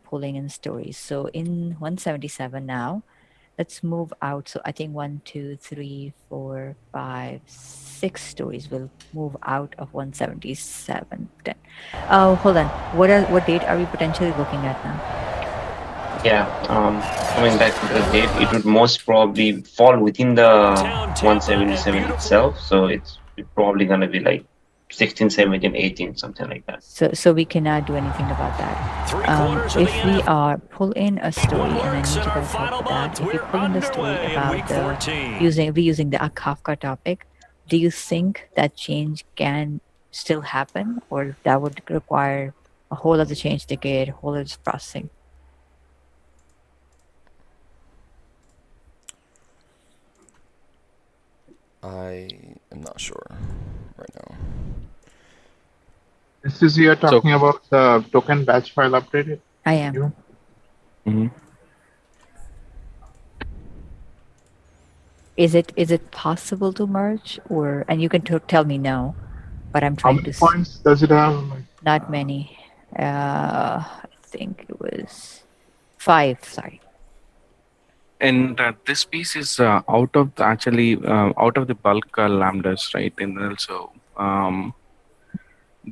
pulling in stories. So in 177 now, let's move out. So I think 6 stories will move out of 177. Then, oh, hold on. What date are we potentially looking at now? Yeah, coming back to the date, it would most probably fall within the 177 itself. So it's probably going to be like 16, 17, 18, something like that. So we cannot do anything about that. If we are pull in a story, and I need you guys help with that. If we pull in the story about the reusing the Kafka topic, do you think that change can still happen, or that would require a whole other change ticket, whole other processing? I am not sure right now. This is you're So, talking about the token batch file updated? I am. mhm. Is it possible to merge, or and you can tell me no, but I'm How trying many to points does it have? not many. I think it was 5. Sorry. And this piece is out of out of the bulk lambdas, right? And also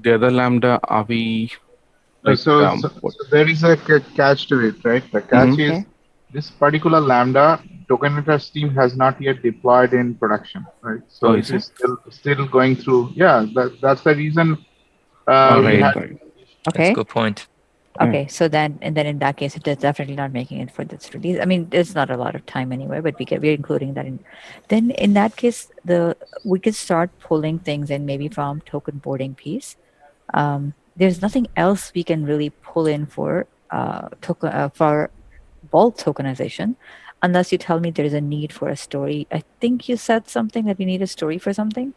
the other lambda, are we No, like what? so there is a catch to it, right? The catch Mhm. is Okay. this particular Lambda Tokenita team has not yet deployed in production, right? So Oh, it is it? is still going through. Yeah, that's the reason All we right, had. right. That's a Okay. good point. Yeah. Okay. So then in that case, it is definitely not making it for this release. I mean, there's not a lot of time anyway, but we're including that in. Then in that case, we could start pulling things in maybe from token boarding piece. There's nothing else we can really pull in for bulk tokenization, unless you tell me there is a need for a story. I think you said something that we need a story for something.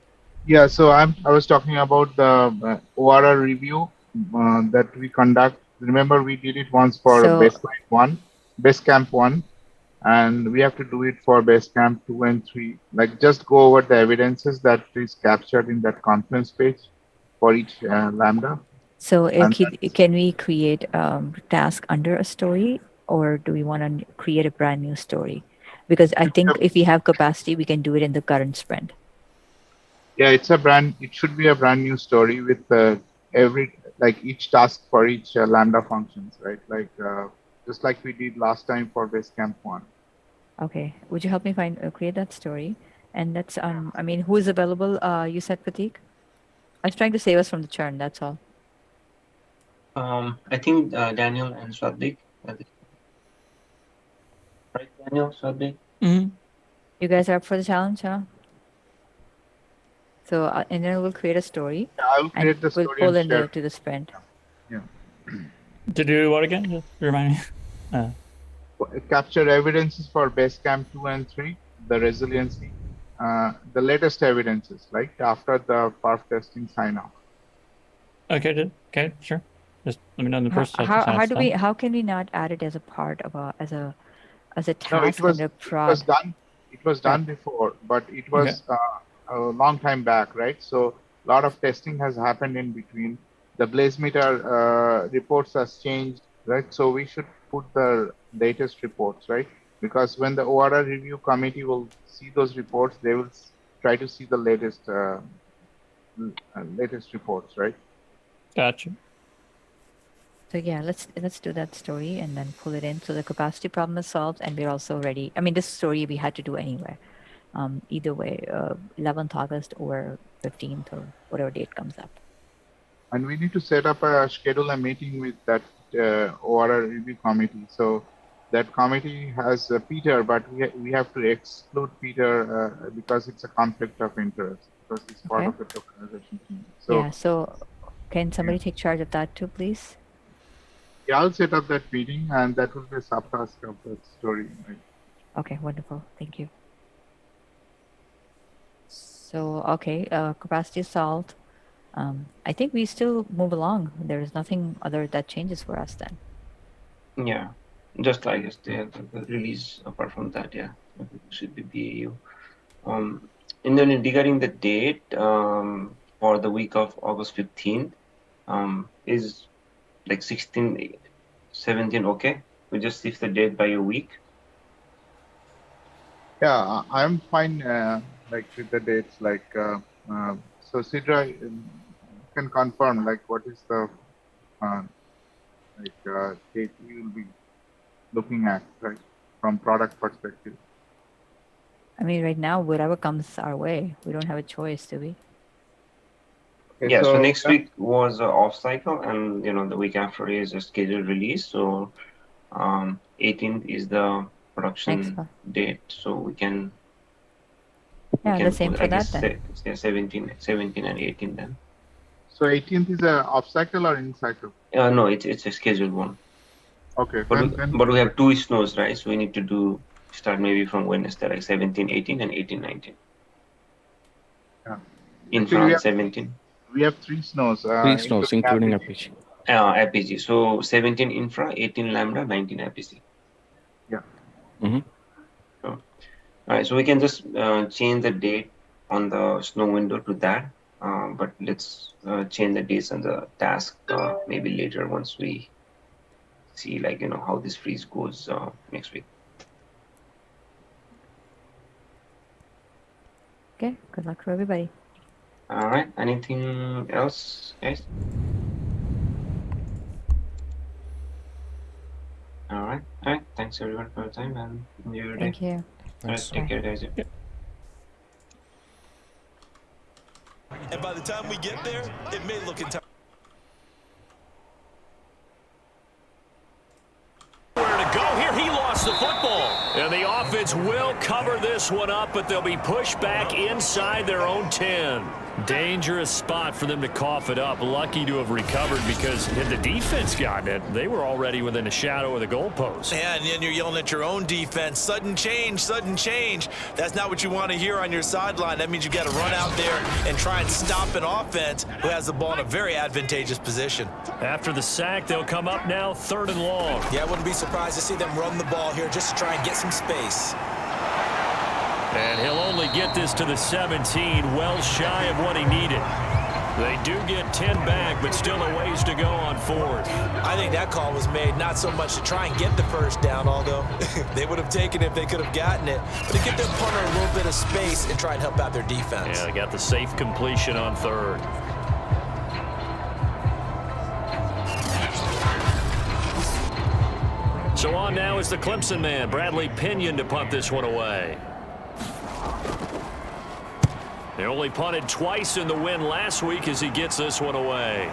Yeah, so I was talking about the ORR review that we conduct. Remember, we did it once for So Basecamp 1, and we have to do it for Basecamp 2 and 3. Like, just go over the evidences that is captured in that conference page for each Lambda. So, And can we create task under a story, or do we want to create a brand new story? Because I think if we have capacity, we can do it in the current sprint. yeah, it should be a brand new story with each task for each Lambda functions, right? Just like we did last time for Basecamp 1. Okay. Would you help me create that story? And that's I mean, who is available? You said Pratik. I was trying to save us from the churn. That's all. I think Daniel and Swadvik, right? Daniel, Swadvik. Hmm. You guys are up for the challenge, huh? So, and then we'll create a story, Yeah, I will and create the we'll story pull and in share. to the sprint. Yeah. To do what again? Just remind me. Capture evidences for Basecamp 2 and 3, the resiliency, the latest evidences, like after the perf testing sign off. Okay, sure. Just let me know in the first test. How can we not add it as a part of a No, task under it was prod? done. It was Prep. done before, but it Okay. was a long time back, right? So a lot of testing has happened in between. The Blazemeter reports has changed, right? So we should put the latest reports, right? Because when the ORR review committee will see those reports, they will try to see the latest reports, right? Gotcha. So yeah, let's do that story and then pull it in. So the capacity problem is solved, and we're also ready. I mean, this story we had to do anyway. Either way, 11th August or 15th or whatever date comes up. And we need to schedule a meeting with that ORR review committee. So that committee has Peter, but we have to exclude Peter because it's a conflict of interest because he's part Okay. of the tokenization team. So Yeah. So can somebody take charge of that too, please? yeah, I'll set up that meeting, and that will be a subtask of that story. Right? Okay. Wonderful. Thank you. So okay, capacity is solved. I think we still move along. There is nothing other that changes for us then. Yeah, just like the release. Apart from that, yeah, it should be BAU. And then regarding the date, for the week of August 15th, is like 16, 17, okay? We just shift the date by a week. Yeah, I'm fine. Like with the dates, like so, Sidra, you can confirm like what is the date you will be looking at, right, from product perspective. I mean, right now, whatever comes our way, we don't have a choice, do we? Okay, Yeah, so next week was off cycle, and the week after is a scheduled release. So 18th is the production date, so we can the same put, for I that guess, then. 17 and 18 then. So 18th is a off cycle or in cycle? No, it's a scheduled one. Okay, but we have 2 snows, right? So we need to start maybe from Wednesday, like 17, 18, and 18, 19. Yeah. In France, 17. We have 3 snows. 3 snows, including APG. APG. So 17 infra, 18 lambda, 19 APG. Yeah. Mm-hmm. All right, so we can just change the date on the snow window to that. But let's change the dates on the task maybe later once we see how this freeze goes next week. Okay, good luck for everybody. All right, anything else, guys? All right, thanks everyone for your time and enjoy your day. Thank you. All right, take care, guys. And by the time we get there, it may look entirely. Where to go here? He lost the football. And the offense will cover this one up, but they'll be pushed back inside their own 10. Dangerous spot for them to cough it up. Lucky to have recovered because had the defense gotten it, they were already within a shadow of the goalpost. Yeah, and then you're yelling at your own defense. Sudden change, sudden change. That's not what you want to hear on your sideline. That means you got to run out there and try and stop an offense who has the ball in a very advantageous position. After the sack, they'll come up now 3rd and long. Yeah, I wouldn't be surprised to see them run the ball here just to try and get some space. And he'll only get this to the 17, well shy of what he needed. They do get 10 back, but still a ways to go on 4th. I think that call was made not so much to try and get the first down, although they would have taken it if they could have gotten it, but to give their punter a little bit of space and try and help out their defense. Yeah, they got the safe completion on 3rd. So on now is the Clemson man, Bradley Pinion, to punt this one away. They only punted twice in the win last week as he gets this one away.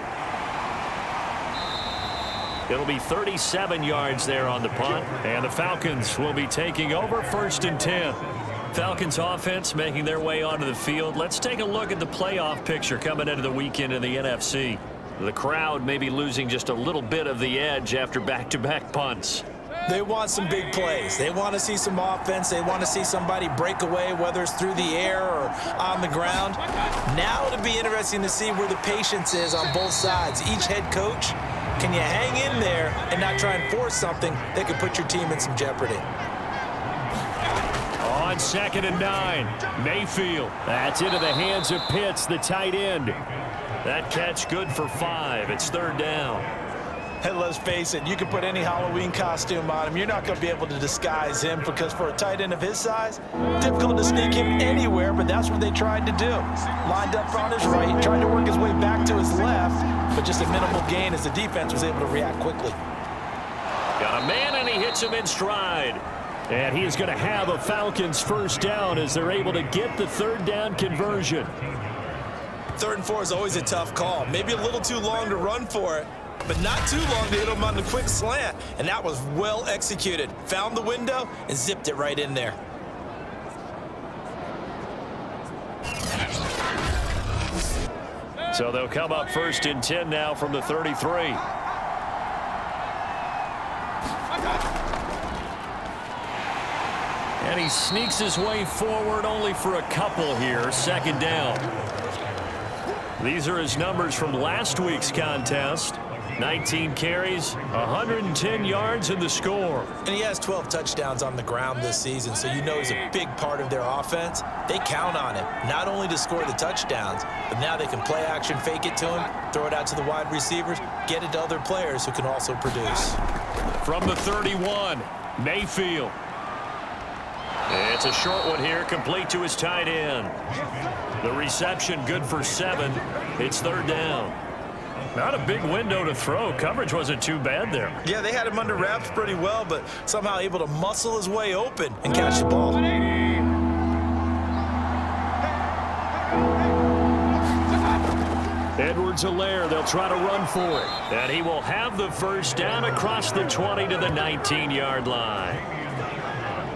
It'll be 37 yards there on the punt, and the Falcons will be taking over 1st and 10. Falcons offense making their way onto the field. Let's take a look at the playoff picture coming into the weekend in the NFC. The crowd may be losing just a little bit of the edge after back-to-back punts. They want some big plays. They want to see some offense. They want to see somebody break away, whether it's through the air or on the ground. Now it'll be interesting to see where the patience is on both sides. Each head coach, can you hang in there and not try and force something that could put your team in some jeopardy? On 2nd and 9, Mayfield. That's into the hands of Pitts, the tight end. That catch good for 5. It's 3rd down. And let's face it, you can put any Halloween costume on him. You're not going to be able to disguise him because for a tight end of his size, difficult to sneak him anywhere, but that's what they tried to do. Lined up on his right, tried to work his way back to his left, but just a minimal gain as the defense was able to react quickly. Got a man, and he hits him in stride. And he is going to have a Falcons 1st down as they're able to get the 3rd down conversion. 3rd and 4 is always a tough call. Maybe a little too long to run for it, but not too long to hit him on the quick slant. And that was well executed. Found the window and zipped it right in there. So they'll come up 1st and 10 now from the 33. And he sneaks his way forward only for a couple here. 2nd down. These are his numbers from last week's contest. 19 carries, 110 yards in the score. And he has 12 touchdowns on the ground this season, so you know he's a big part of their offense. They count on him, not only to score the touchdowns, but now they can play action, fake it to him, throw it out to the wide receivers, get it to other players who can also produce. From the 31, Mayfield. It's a short one here, complete to his tight end. The reception good for 7. It's 3rd down. Not a big window to throw. Coverage wasn't too bad there. Yeah, they had him under wraps pretty well, but somehow able to muscle his way open and catch the ball. Edwards-Helaire, they'll try to run for it. And he will have the first down across the 20 to the 19-yard line.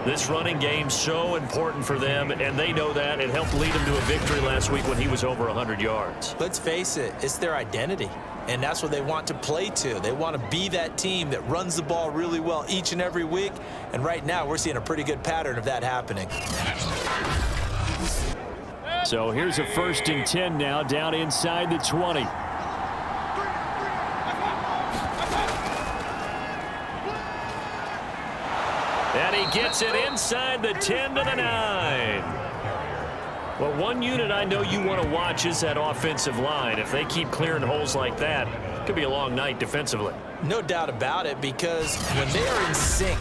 This running game's so important for them, and they know that. It helped lead them to a victory last week when he was over 100 yards. Let's face it, it's their identity, and that's what they want to play to. They want to be that team that runs the ball really well each and every week, and right now we're seeing a pretty good pattern of that happening. So here's a 1st and 10 now, down inside the 20. And he gets it inside the 10 to the 9. Well, one unit I know you want to watch is that offensive line. If they keep clearing holes like that, it could be a long night defensively. No doubt about it, because when they are in sync,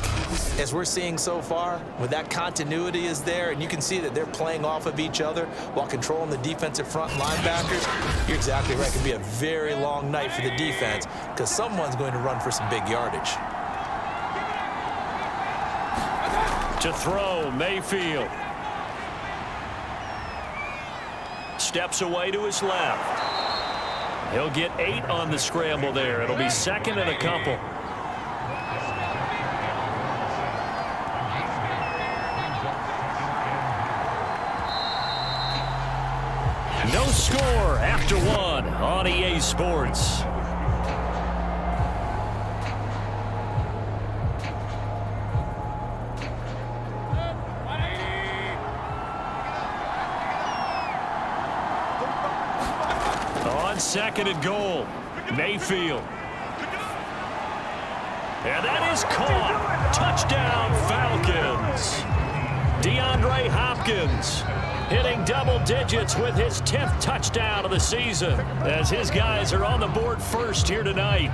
as we're seeing so far, when that continuity is there and you can see that they're playing off of each other while controlling the defensive front linebackers, you're exactly right. It could be a very long night for the defense because someone's going to run for some big yardage. To throw, Mayfield. Steps away to his left. He'll get 8 on the scramble there. It'll be 2nd and a couple. No score after 1 on EA Sports. On 2nd and goal, Mayfield. And that is caught. Touchdown, Falcons. DeAndre Hopkins hitting double digits with his 10th touchdown of the season as his guys are on the board first here tonight.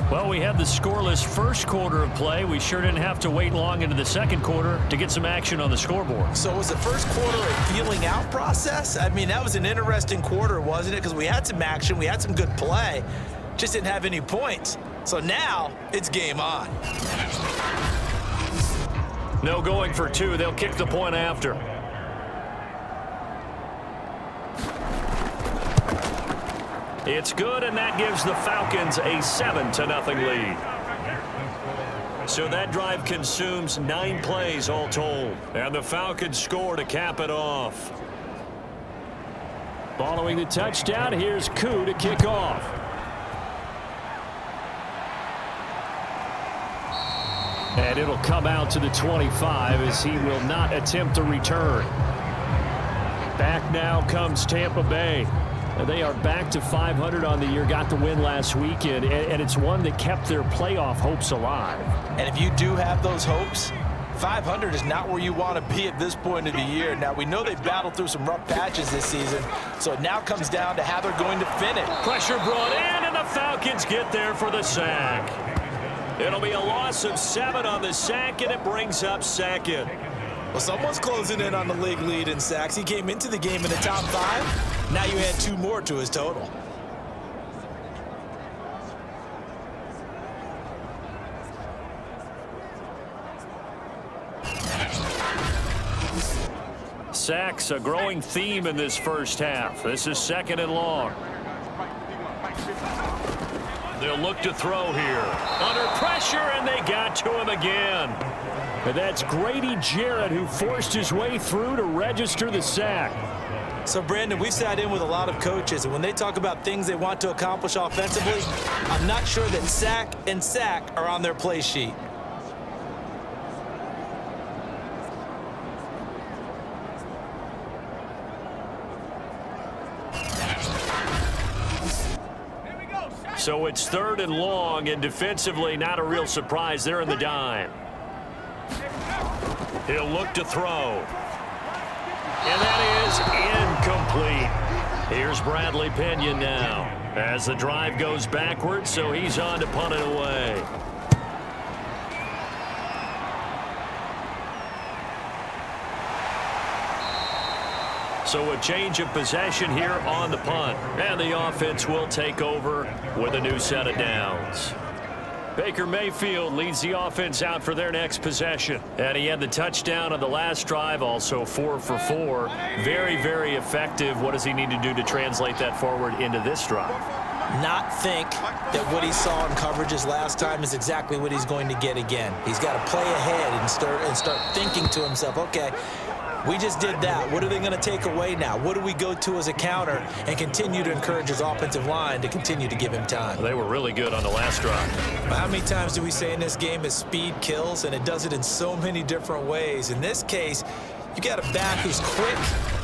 Well, we had the scoreless first quarter of play. We sure didn't have to wait long into the second quarter to get some action on the scoreboard. So was the first quarter a feeling out process? I mean, that was an interesting quarter, wasn't it? Because we had some action, we had some good play, just didn't have any points. So now it's game on. No going for 2. They'll kick the point after. It's good, and that gives the Falcons a 7-0 lead. So that drive consumes 9 plays all told. And the Falcons score to cap it off. Following the touchdown, here's Koo to kick off. And it'll come out to the 25 as he will not attempt to return. Back now comes Tampa Bay. They are back to 500 on the year, got the win last weekend, and it's one that kept their playoff hopes alive. And if you do have those hopes, 500 is not where you want to be at this point of the year. Now, we know they battled through some rough patches this season, so it now comes down to how they're going to finish. Pressure brought in, and the Falcons get there for the sack. It'll be a loss of 7 on the sack, and it brings up 2nd. Well, someone's closing in on the league lead in sacks. He came into the game in the top 5. Now you add 2 more to his total. Sacks, a growing theme in this first half. This is 2nd and long. They'll look to throw here. Under pressure, and they got to him again. And that's Grady Jarrett who forced his way through to register the sack. So, Brandon, we've sat in with a lot of coaches, and when they talk about things they want to accomplish offensively, I'm not sure that sack and sack are on their play sheet. So it's 3rd and long, and defensively not a real surprise. They're in the dime. He'll look to throw. And that is incomplete. Here's Bradley Pinion now. As the drive goes backwards, so he's on to punt it away. So a change of possession here on the punt. And the offense will take over with a new set of downs. Baker Mayfield leads the offense out for their next possession. And he had the touchdown on the last drive, also 4 for 4. Very, very effective. What does he need to do to translate that forward into this drive? Not think that what he saw in coverages last time is exactly what he's going to get again. He's got to play ahead and start thinking to himself, okay, we just did that. What are they going to take away now? What do we go to as a counter? And continue to encourage his offensive line to continue to give him time. They were really good on the last drive. How many times do we say in this game is speed kills? And it does it in so many different ways. In this case, you got a back who's quick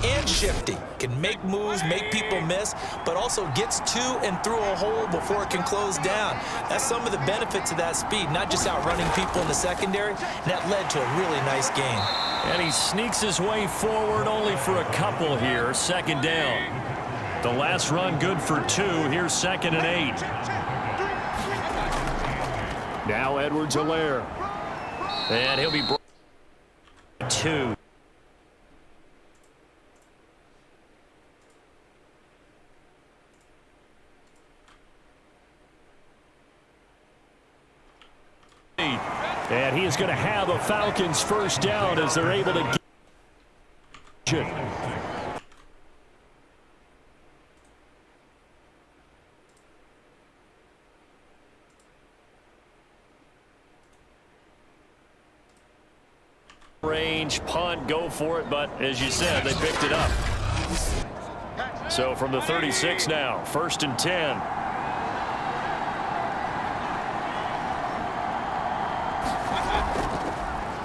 and shifty, can make moves, make people miss, but also gets to and through a hole before it can close down. That's some of the benefits of that speed, not just outrunning people in the secondary. And that led to a really nice game. And he sneaks his way forward only for a couple here. Second down. The last run good for 2. Here's 2nd and 8. Now Edwards-Helaire. And he'll be brought 2. And he is going to have a Falcons first down as they're able to get it. Range, punt, go for it, but as you said, they picked it up. So from the 36 now, 1st and 10.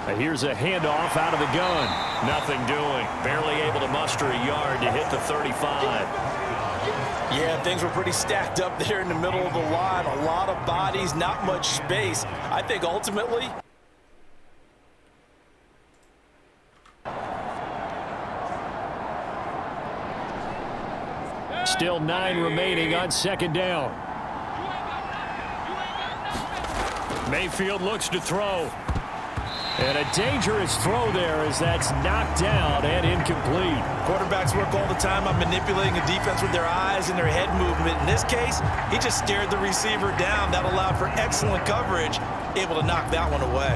And here's a handoff out of the gun. Nothing doing. Barely able to muster a yard to hit the 35. Yeah, things were pretty stacked up there in the middle of the line. A lot of bodies, not much space. I think ultimately, still 9 remaining on 2nd down. Mayfield looks to throw. And a dangerous throw there as that's knocked down and incomplete. quarterbacks work all the time on manipulating a defense with their eyes and their head movement. In this case, he just stared the receiver down. That allowed for excellent coverage, able to knock that one away.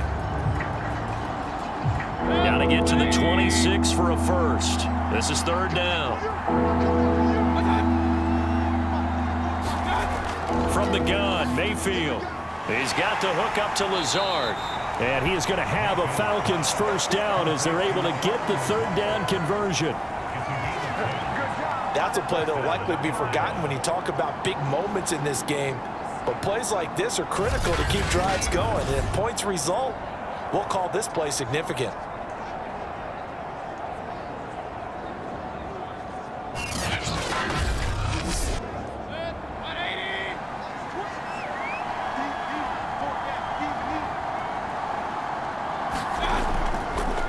Got to get to the 26 for a first. This is 3rd down. From the gun, Mayfield. He's got to hook up to Lazard. And he is going to have a Falcons first down as they're able to get the 3rd down conversion. That's a play that will likely be forgotten when you talk about big moments in this game. But plays like this are critical to keep drives going. And if points result, we'll call this play significant.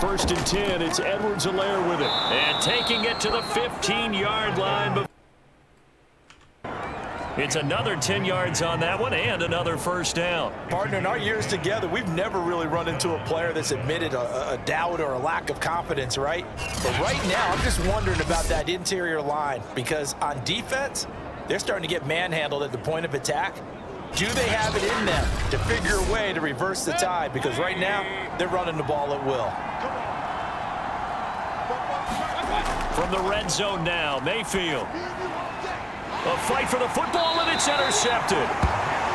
First and 10, it's Edwards-Helaire with it. And taking it to the 15-yard line. It's another 10 yards on that one and another first down. Partner, in our years together, we've never really run into a player that's admitted a doubt or a lack of confidence, right? But right now, I'm just wondering about that interior line because on defense, they're starting to get manhandled at the point of attack. Do they have it in them to figure a way to reverse the tide? Because right now, they're running the ball at will. From the red zone now, Mayfield. A fight for the football, and it's intercepted.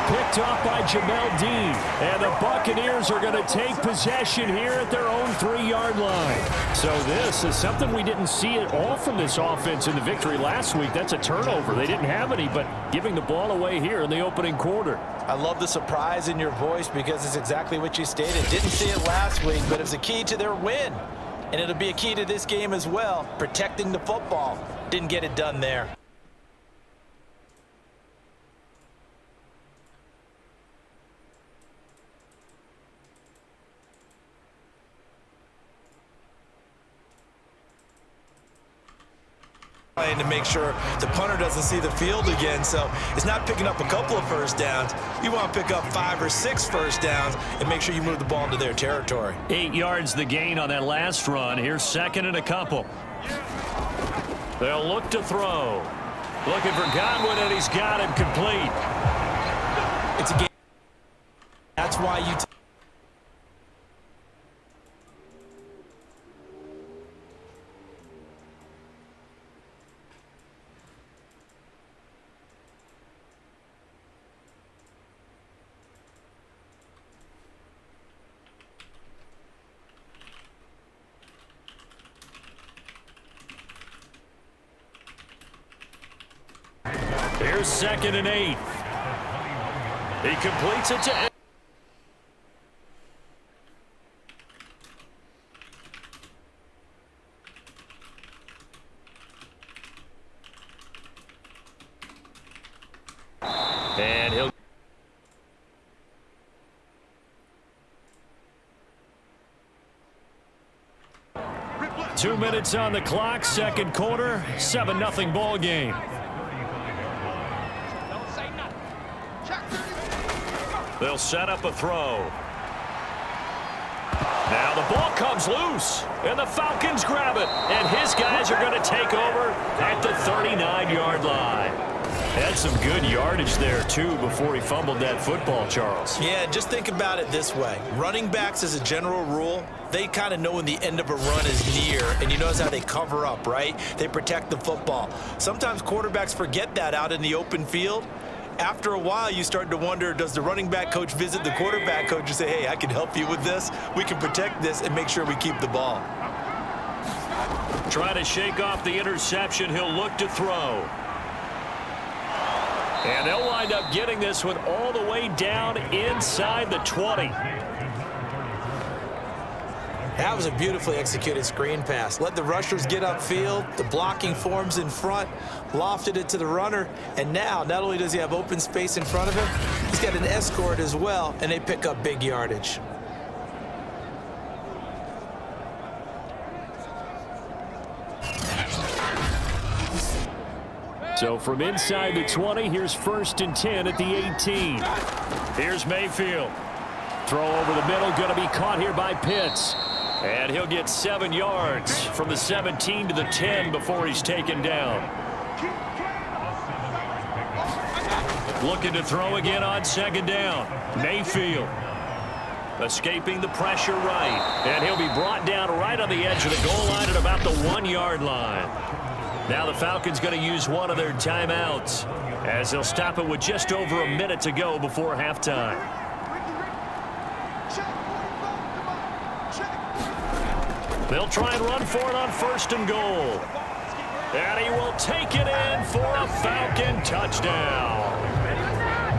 Picked off by Jamel Dean. And the Buccaneers are going to take possession here at their own 3-yard line. So this is something we didn't see at all from this offense in the victory last week. That's a turnover. They didn't have any, but giving the ball away here in the opening quarter. I love the surprise in your voice because it's exactly what you stated. Didn't see it last week, but it was a key to their win. And it'll be a key to this game as well, protecting the football. Didn't get it done there. to make sure the punter doesn't see the field again. So it's not picking up a couple of first downs. You want to pick up 5 or 6 first downs and make sure you move the ball into their territory. 8 yards the gain on that last run. Here's second and a couple. They'll look to throw. Looking for Godwin, and he's got him complete. It's a game. That's why you Here's second and 8. He completes it to... And he'll... 2 minutes on the clock, second quarter, 7-0 ball game. They'll set up a throw. Now the ball comes loose, and the Falcons grab it, and his guys are going to take over at the 39-yard line. Had some good yardage there, too, before he fumbled that football, Charles. Yeah, just think about it this way. Running backs, as a general rule, they kind of know when the end of a run is near, and you notice how they cover up, right? They protect the football. Sometimes quarterbacks forget that out in the open field. After a while, you start to wonder, does the running back coach visit the quarterback coach and say, hey, I can help you with this. We can protect this and make sure we keep the ball. Trying to shake off the interception. He'll look to throw. And they'll wind up getting this one all the way down inside the 20. That was a beautifully executed screen pass. Let the rushers get upfield. The blocking forms in front. Lofted it to the runner. And now, not only does he have open space in front of him, he's got an escort as well, and they pick up big yardage. So from inside the 20, here's 1st and 10 at the 18. Here's Mayfield. Throw over the middle, going to be caught here by Pitts. And he'll get 7 yards from the 17 to the 10 before he's taken down. Looking to throw again on second down. Mayfield escaping the pressure right. And he'll be brought down right on the edge of the goal line at about the 1-yard line. Now the Falcons going to use one of their timeouts as they'll stop it with just over a minute to go before halftime. They'll try and run for it on 1st and goal. And he will take it in for a Falcon touchdown.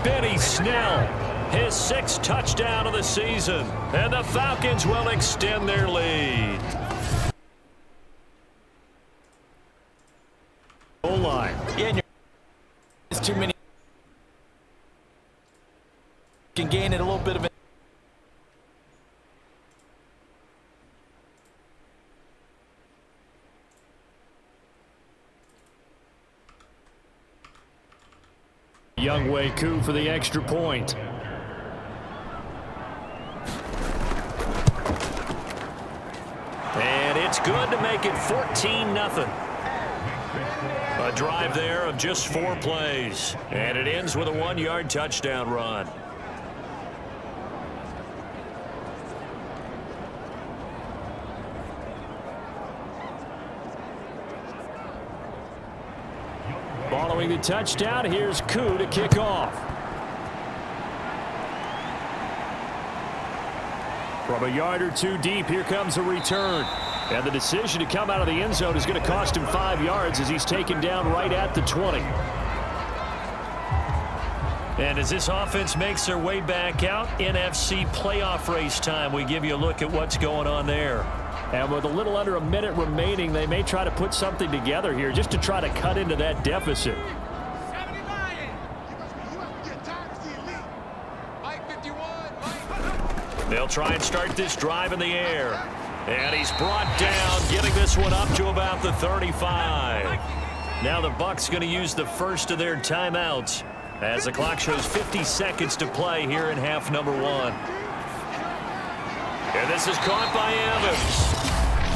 Benny Snell, his 6th touchdown of the season. And the Falcons will extend their lead. Goal line. Yeah, there's too many. Can gain it a little bit of it. Young Wei Koo for the extra point. And it's good to make it 14-0. A drive there of just 4 plays. And it ends with a 1-yard touchdown run. Following the touchdown, here's Koo to kick off. From a yard or 2 deep, here comes a return. And the decision to come out of the end zone is going to cost him 5 yards as he's taken down right at the 20. And as this offense makes their way back out, NFC playoff race time, we give you a look at what's going on there. And with a little under a minute remaining, they may try to put something together here just to try to cut into that deficit. They'll try and start this drive in the air. And he's brought down, getting this one up to about the 35. Now the Bucs going to use the first of their timeouts as the clock shows 50 seconds to play here in half number 1. And this is caught by Evans.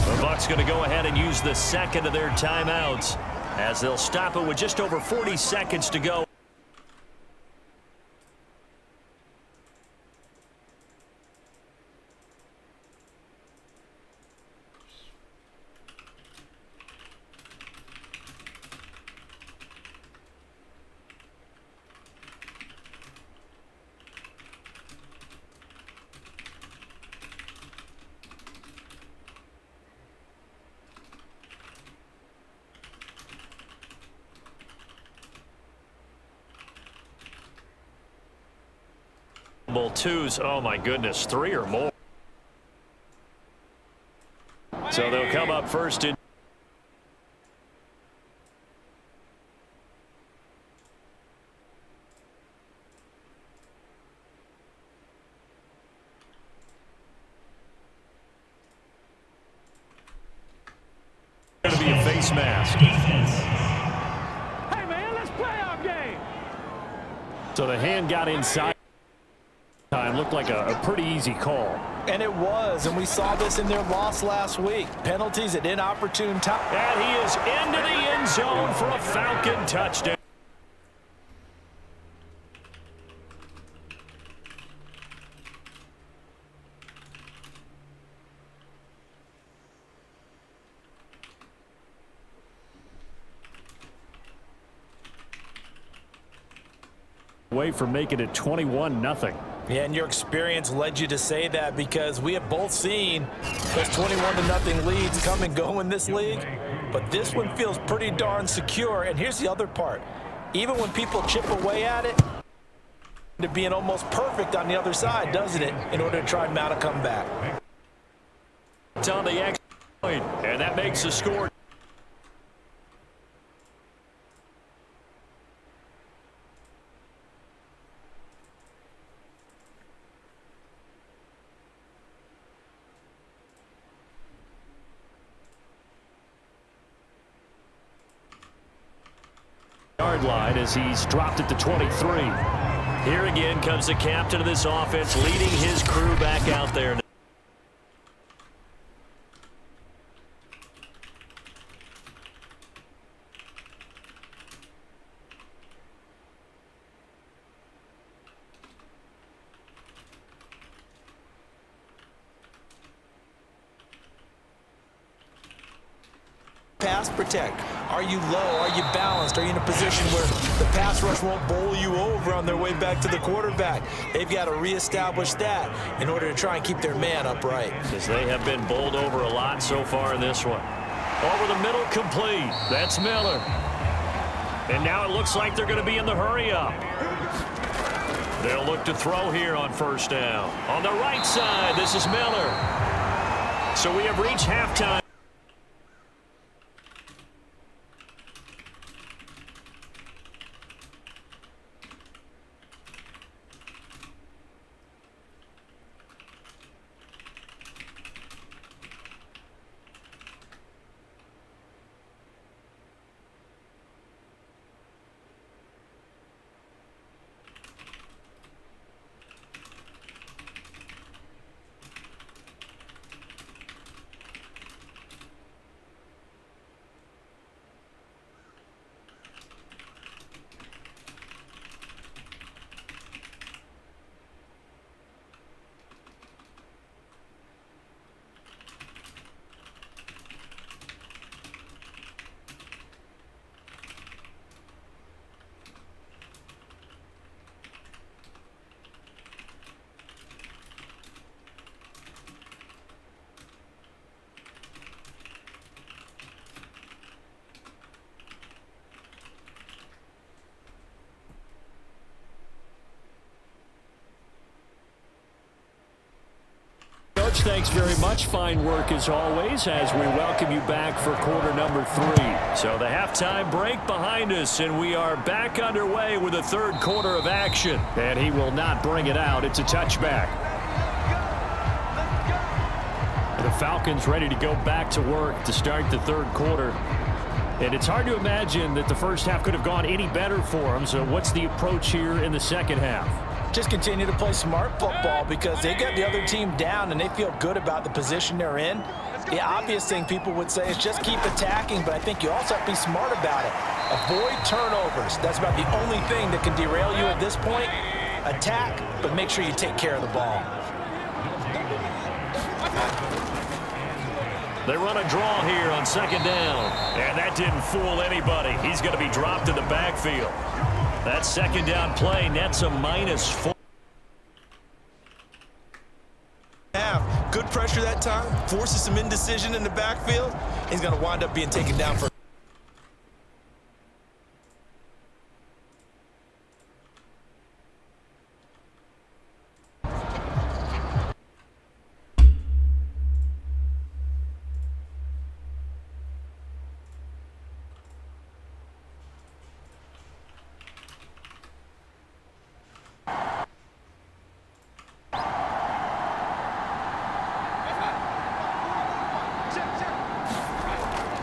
The Bucs going to go ahead and use the second of their timeouts as they'll stop it with just over 40 seconds to go. Twos, oh my goodness, 3 or more. So they'll come up first in. Going to be a face mask. Hey man, let's play our game. So the hand got inside. Time looked like a pretty easy call. And it was, and we saw this in their loss last week. Penalties at inopportune time. And he is into the end zone for a Falcon touchdown. Away from making it 21-0. Yeah, and your experience led you to say that because we have both seen those 21-0 leads come and go in this league. But this one feels pretty darn secure. And here's the other part. Even when people chip away at it, to being almost perfect on the other side, doesn't it, in order to try and mount a comeback. It's on the extra point, and that makes the score. Yard line as he's dropped it to 23. Here again comes the captain of this offense leading his crew back out there. Pass protect. Are you low? Are you balanced? Are you in a position where the pass rush won't bowl you over on their way back to the quarterback? They've got to reestablish that in order to try and keep their man upright. Because they have been bowled over a lot so far in this one. Over the middle, complete. That's Miller. And now it looks like they're going to be in the hurry up. They'll look to throw here on first down. On the right side, this is Miller. So we have reached halftime. Thanks very much. Fine work as always as we welcome you back for quarter number 3. So the halftime break behind us, and we are back underway with the third quarter of action. And he will not bring it out. It's a touchback. The Falcons ready to go back to work to start the third quarter. And it's hard to imagine that the first half could have gone any better for them. So what's the approach here in the second half? Just continue to play smart football because they got the other team down and they feel good about the position they're in. The obvious thing people would say is just keep attacking, but I think you also have to be smart about it. Avoid turnovers. That's about the only thing that can derail you at this point. Attack, but make sure you take care of the ball. They run a draw here on second down, and that didn't fool anybody. He's going to be dropped in the backfield. That second down play nets a -4. Good pressure that time, forces some indecision in the backfield. He's going to wind up being taken down for.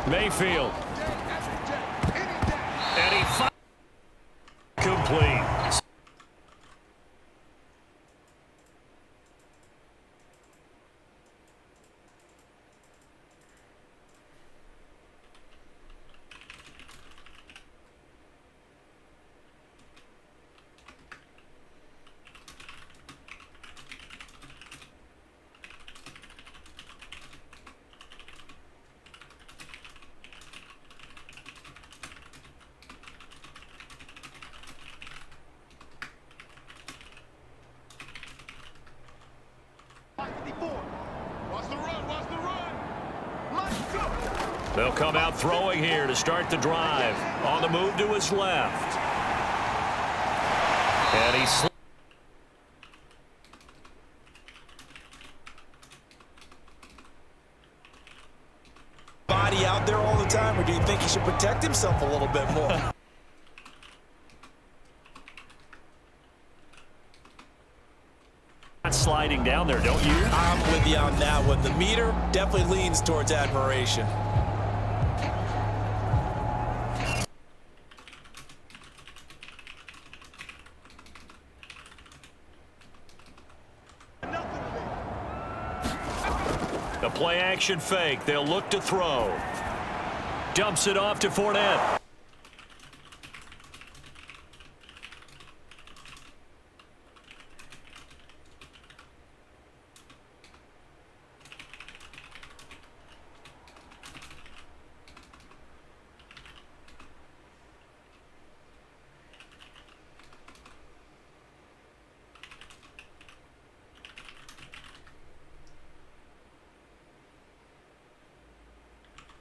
Mayfield. And he complete. They'll come out throwing here to start the drive. On the move to his left. And he's body out there all the time, or do you think he should protect himself a little bit more? not sliding down there, don't you? I'm with you on that one. The meter definitely leans towards admiration. The play action fake. They'll look to throw. Dumps it off to Fournette.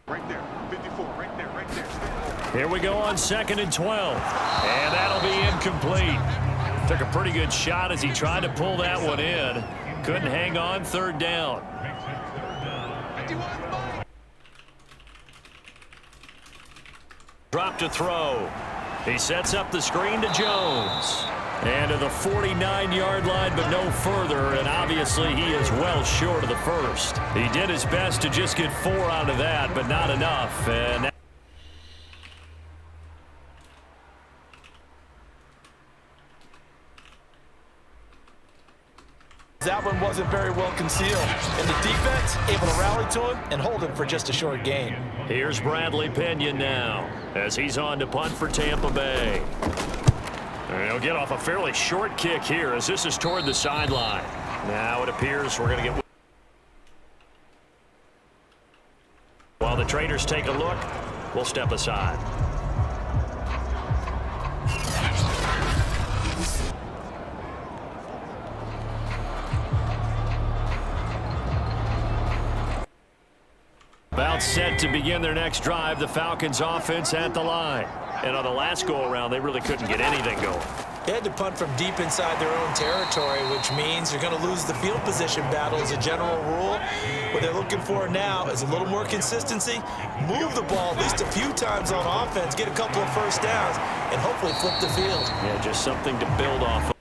Right there, 54, right there, right there. Here we go on 2nd and 12. And that'll be incomplete. Took a pretty good shot as he tried to pull that one in. Couldn't hang on 3rd down. Drop to throw. He sets up the screen to Jones. And to the 49-yard line, but no further. And obviously, he is well short of the first. He did his best to just get 4 out of that, but not enough. And that one wasn't very well concealed. And the defense able to rally to him and hold him for just a short gain. Here's Bradley Pinion now as he's on to punt for Tampa Bay. And he'll get off a fairly short kick here as this is toward the sideline. Now it appears we're going to get... While the traders take a look, we'll step aside. About set to begin their next drive, the Falcons offense at the line. And on the last go-around, they really couldn't get anything going. They had to punt from deep inside their own territory, which means you're going to lose the field position battle as a general rule. What they're looking for now is a little more consistency, move the ball at least a few times on offense, get a couple of first downs, and hopefully flip the field. Yeah, just something to build off of.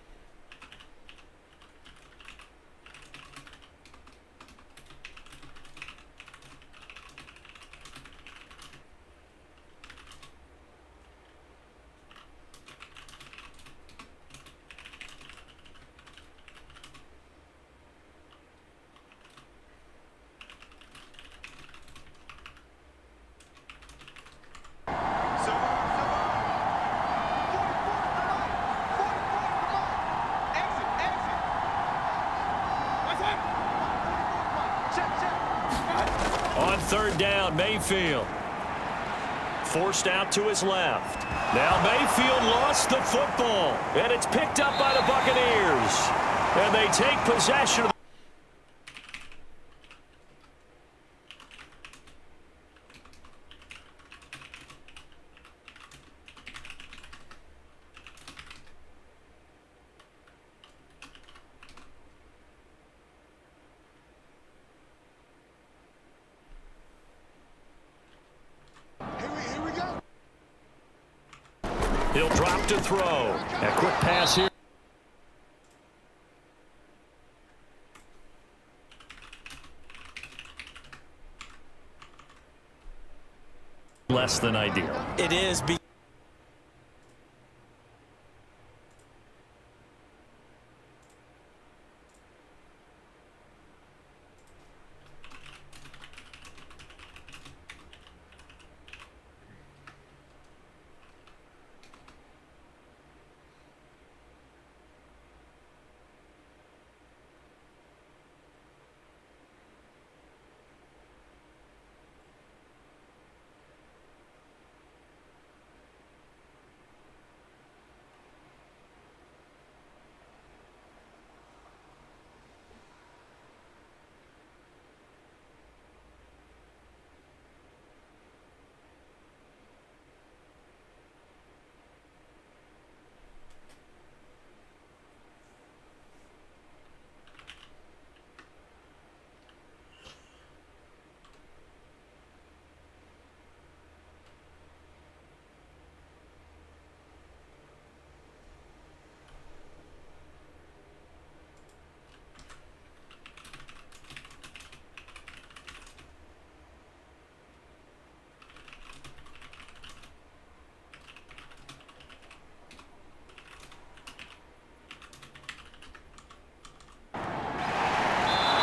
On third down, Mayfield. Forced out to his left. Now Mayfield lost the football, and it's picked up by the Buccaneers. And they take possession. Here we go. He'll drop to throw. A quick pass here. Less than ideal. It is.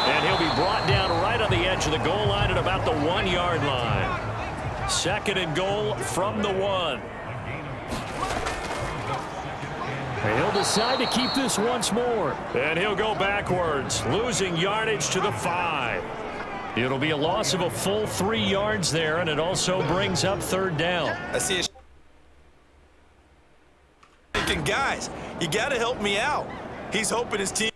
And he'll be brought down right on the edge of the goal line at about the 1-yard line. Second and goal from the 1. And he'll decide to keep this once more. And he'll go backwards, losing yardage to the 5. It'll be a loss of a full 3 yards there, and it also brings up third down. I see a thinking, guys, you got to help me out. He's hoping his team.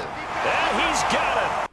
And he's got it.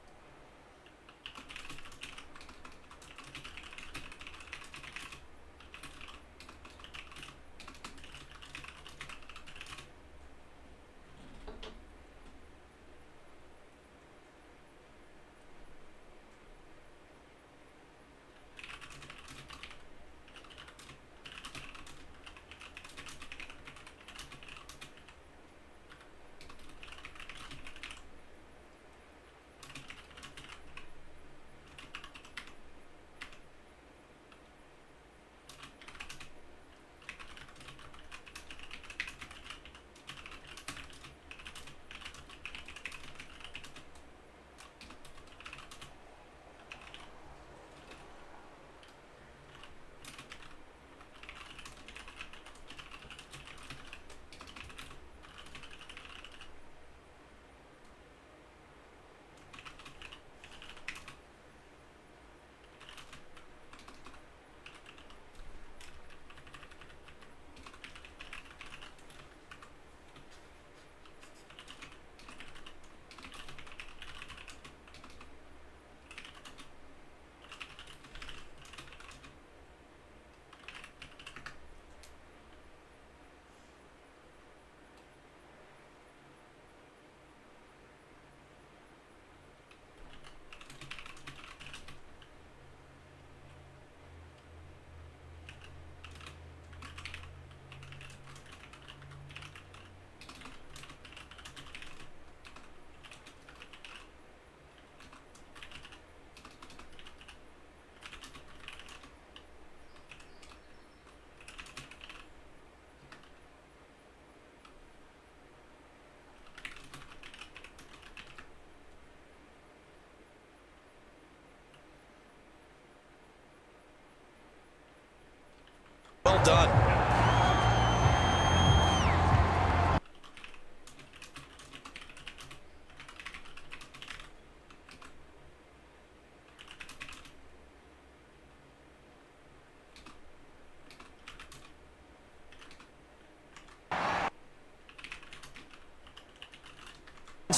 Well done.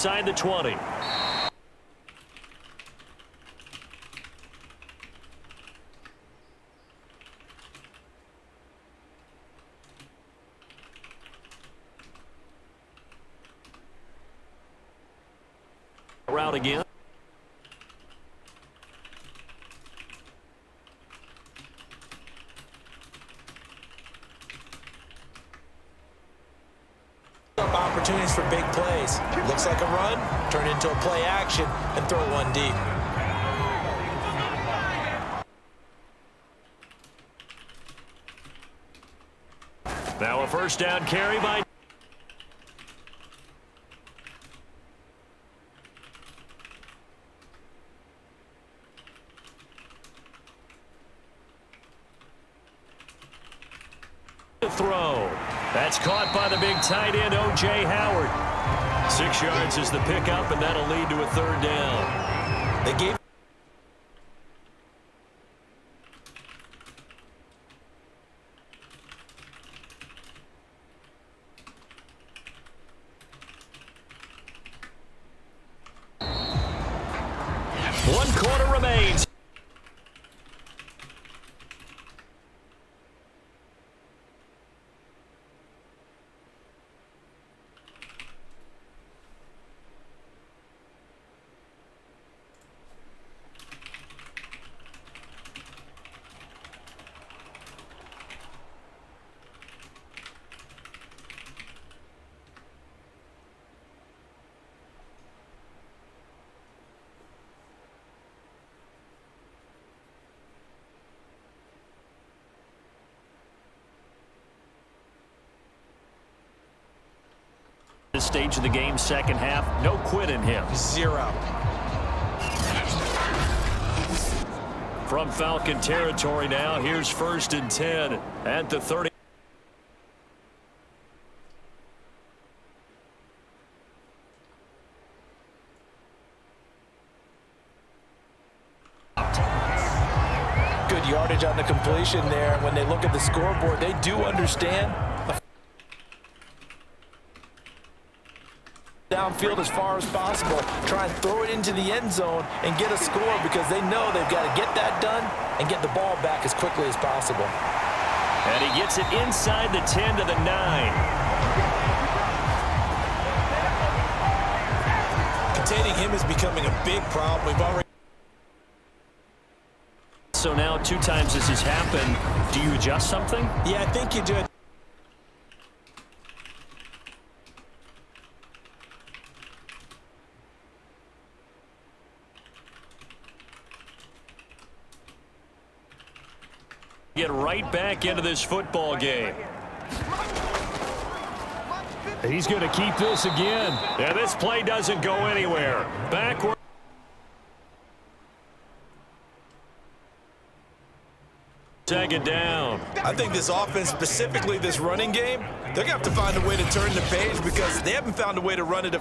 inside the 20. Route again. Opportunities for big plays. Looks like a run, turn into a play action, and throw one deep. Now a first down carry by throw. That's caught by the big tight end, O.J. Howard. 6 yards is the pickup, and that'll lead to a third down. They gave One quarter remains. This stage of the game, second half, no quit in him. 0. From Falcon territory now, here's 1st and 10 at the 30. Good yardage on the completion there. When they look at the scoreboard, they do understand. Downfield as far as possible, try and throw it into the end zone and get a score because they know they've got to get that done and get the ball back as quickly as possible. And he gets it inside the 10 to the 9. Containing him is becoming a big problem. We've already. So now 2 times this has happened. Do you adjust something? Yeah, I think you do. Get right back into this football game. He's going to keep this again. Yeah, this play doesn't go anywhere. Backward. Second down. I think this offense, specifically this running game, they're going to have to find a way to turn the page because they haven't found a way to run it.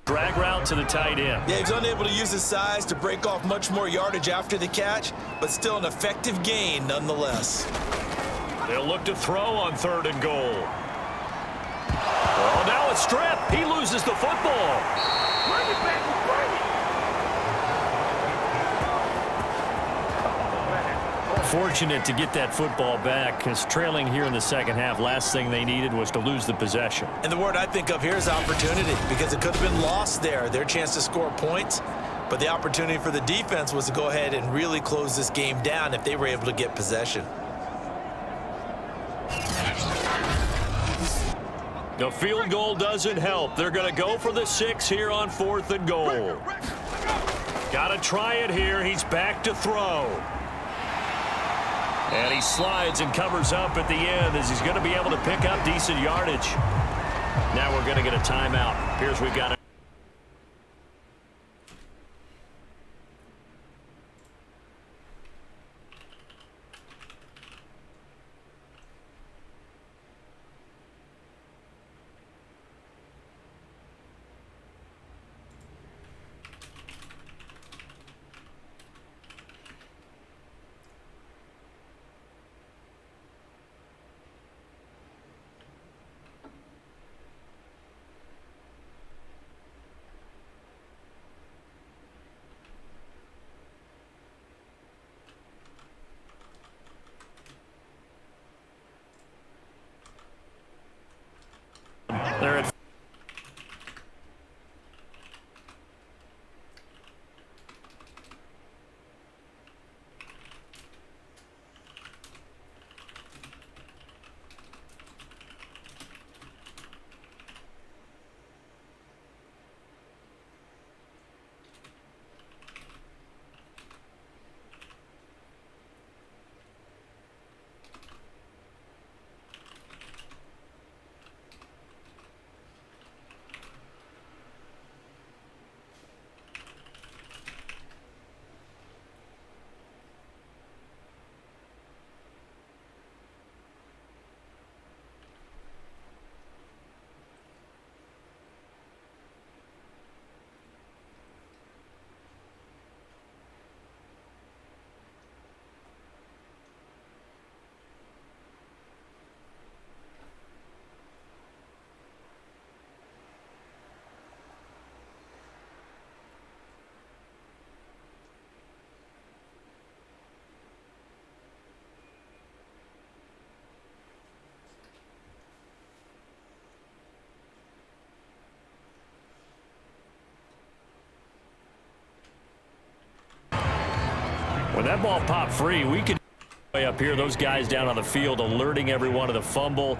Drag route to the tight end. Yeah, he's unable to use his size to break off much more yardage after the catch, but still an effective gain nonetheless. They'll look to throw on 3rd and goal. Oh, now a strip. He loses the football. Bring it back, bring it. Fortunate to get that football back because trailing here in the second half, last thing they needed was to lose the possession. And the word I think of here is opportunity because it could have been lost there, their chance to score points. But the opportunity for the defense was to go ahead and really close this game down if they were able to get possession. The field goal doesn't help. They're going to go for the 6 here on 4th and goal. Got to try it here. He's back to throw. And he slides and covers up at the end as he's going to be able to pick up decent yardage. Now we're going to get a timeout. Here's we've got When that ball popped free, we could way up here, those guys down on the field alerting everyone of the fumble.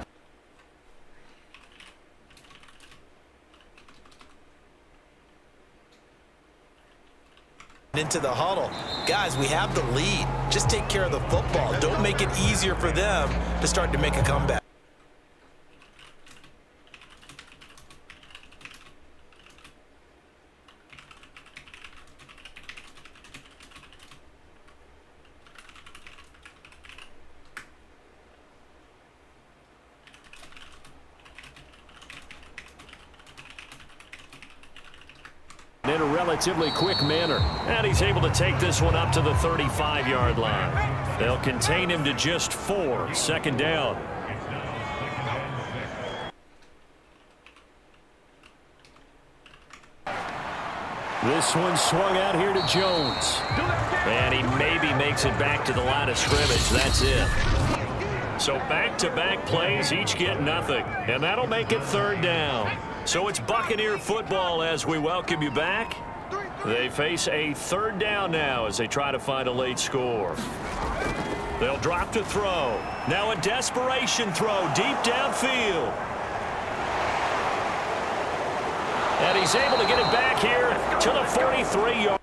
Into the huddle. Guys, we have the lead. Just take care of the football. Don't make it easier for them to start to make a comeback. In a relatively quick manner. And he's able to take this one up to the 35-yard line. They'll contain him to just 4. Second down. This one swung out here to Jones. And he maybe makes it back to the line of scrimmage. That's it. So back-to-back plays, each get nothing. And that'll make it third down. So it's Buccaneer football as we welcome you back. They face a third down now as they try to find a late score. They'll drop to throw. Now a desperation throw deep downfield. And he's able to get it back here to the 43-yard.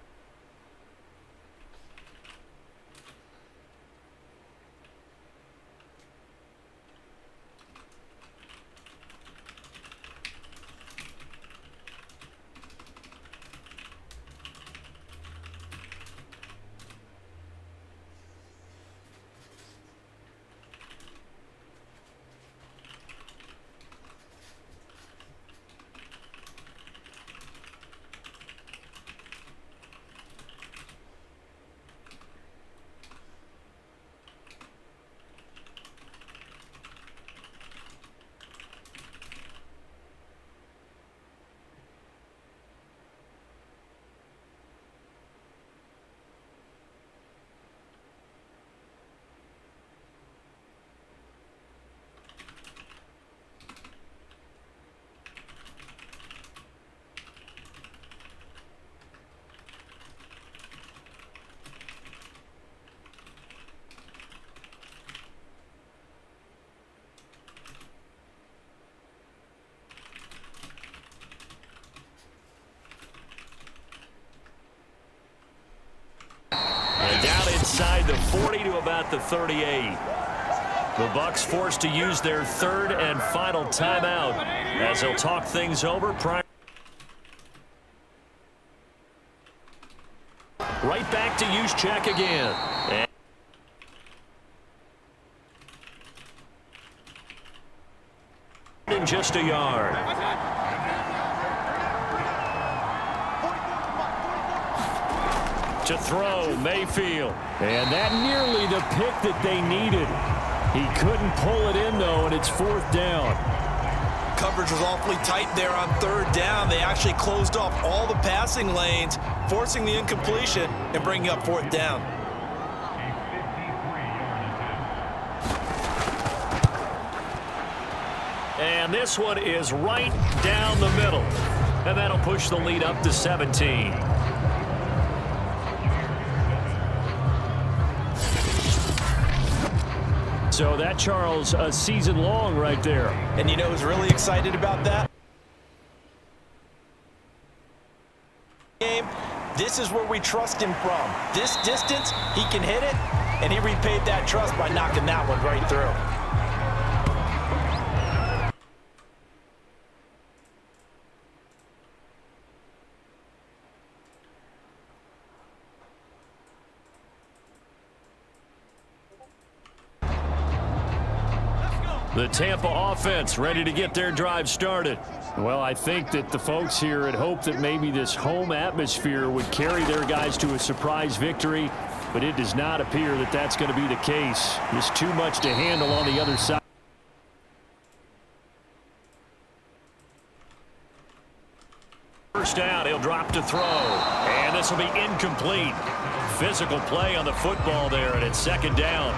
Down inside the 40 to about the 38. The Bucs forced to use their third and final timeout as they'll talk things over. Right back to use check again. And in just a yard. To throw, Mayfield. And that nearly the pick that they needed. He couldn't pull it in, though, and it's fourth down. Coverage was awfully tight there on third down. They actually closed off all the passing lanes, forcing the incompletion and bringing up fourth down. And this one is right down the middle. And that'll push the lead up to 17. So that, Charles, a season long right there. And you know who's really excited about that? This is where we trust him from. This distance, he can hit it, and he repaid that trust by knocking that one right through. The Tampa offense ready to get their drive started. Well, I think that the folks here had hoped that maybe this home atmosphere would carry their guys to a surprise victory, but it does not appear that that's going to be the case. Just too much to handle on the other side. First down, he'll drop to throw, and this will be incomplete. Physical play on the football there, and it's second down.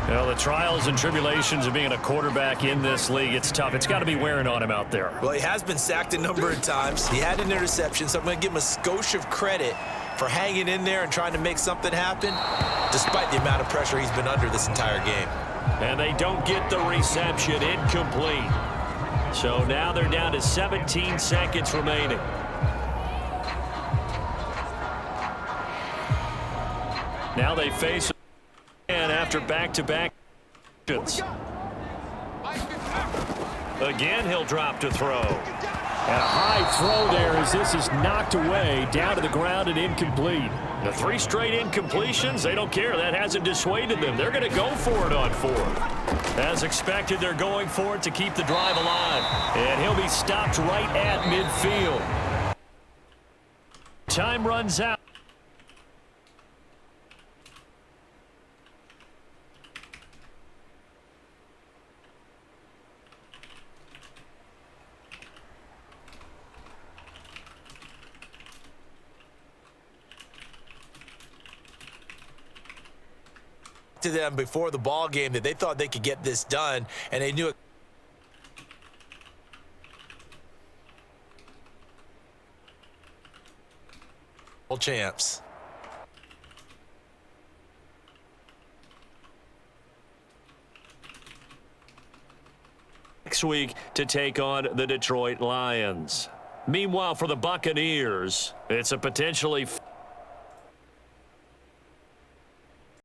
Well, the trials and tribulations of being a quarterback in this league, it's tough. It's got to be wearing on him out there. Well, he has been sacked a number of times. He had an interception, so I'm going to give him a skosh of credit for hanging in there and trying to make something happen, despite the amount of pressure he's been under this entire game. And they don't get the reception. Incomplete. So now they're down to 17 seconds remaining. Now they face and after back-to-back. Again, he'll drop to throw. And a high throw there as this is knocked away, down to the ground and incomplete. The 3 straight incompletions, they don't care. That hasn't dissuaded them. They're going to go for it on 4. As expected, they're going for it to keep the drive alive. And he'll be stopped right at midfield. Time runs out. To them before the ball game that they thought they could get this done, and they knew it. Champs. Next week to take on the Detroit Lions. Meanwhile, for the Buccaneers, it's a potentially